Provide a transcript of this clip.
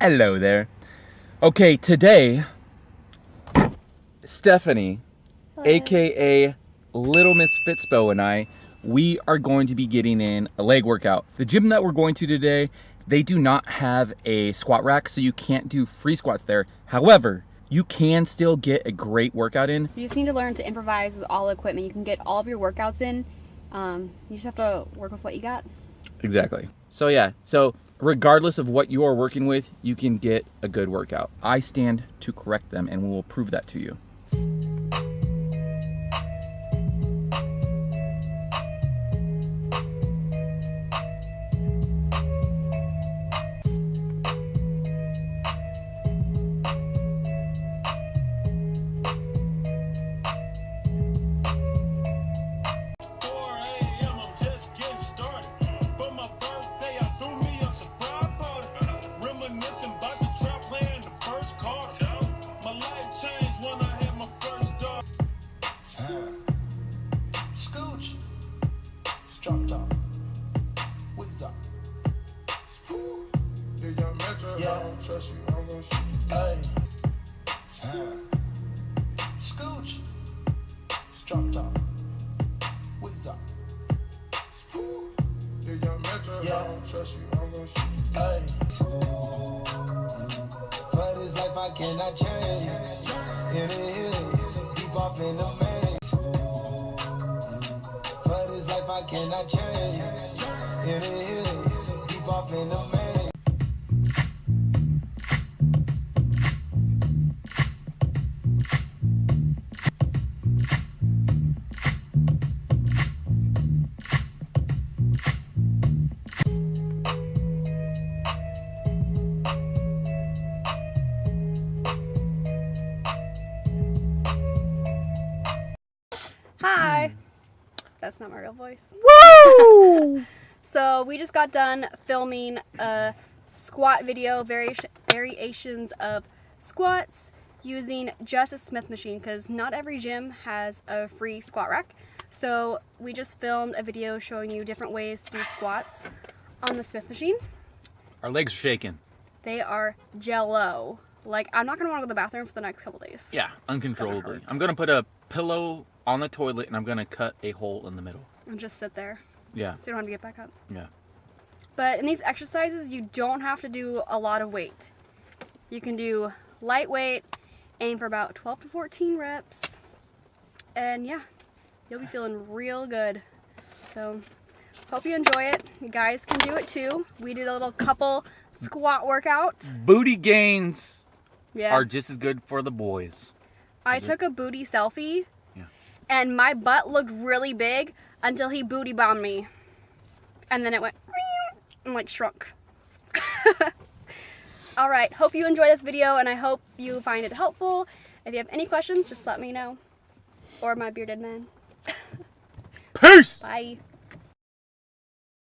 Hello there. Okay, today, Stephanie, Hello. aka Little Miss Fitzbo, and I, we are going to be getting in a leg workout. The gym that we're going to today, they do not have a squat rack, so you can't do free squats there. However, you can still get a great workout in. You just need to learn to improvise with all the equipment. You can get all of your workouts in. You just have to work with what you got. Exactly. So yeah, regardless of what you're working with, you can get a good workout. I stand to correct them, and we will prove that to you. Drop top, with top. Do your metro, yeah. I don't trust you, I'm gonna shoot you. Hey, scooch, drop top, with top. Do your metro, yeah. I don't trust you, I'm gonna shoot you. Hey, for this life I cannot change. In the hill, deep off in the maze. I cannot change. In the hill, deep off in the main. Hi. That's not my real voice. Woo! So we just got done filming a squat video, variations of squats using just a Smith machine, because not every gym has a free squat rack. So we just filmed a video showing you different ways to do squats on the Smith machine. Our legs are shaking. They are jello. Like, I'm not going to want to go to the bathroom for the next couple days. Yeah, uncontrollably. I'm going to put a pillow on the toilet and I'm going to cut a hole in the middle. And just sit there. Yeah. So you don't have to get back up. Yeah. But in these exercises, you don't have to do a lot of weight. You can do lightweight, aim for about 12 to 14 reps. And yeah, you'll be feeling real good. So hope you enjoy it. You guys can do it too. We did a little couple squat workout. Booty gains Yeah. are just as good for the boys. I took a booty selfie. Yeah. And my butt looked really big until he booty bombed me. And then it went and like shrunk. Alright, hope you enjoy this video and I hope you find it helpful. If you have any questions, just let me know. Or my bearded man. Peace! Bye.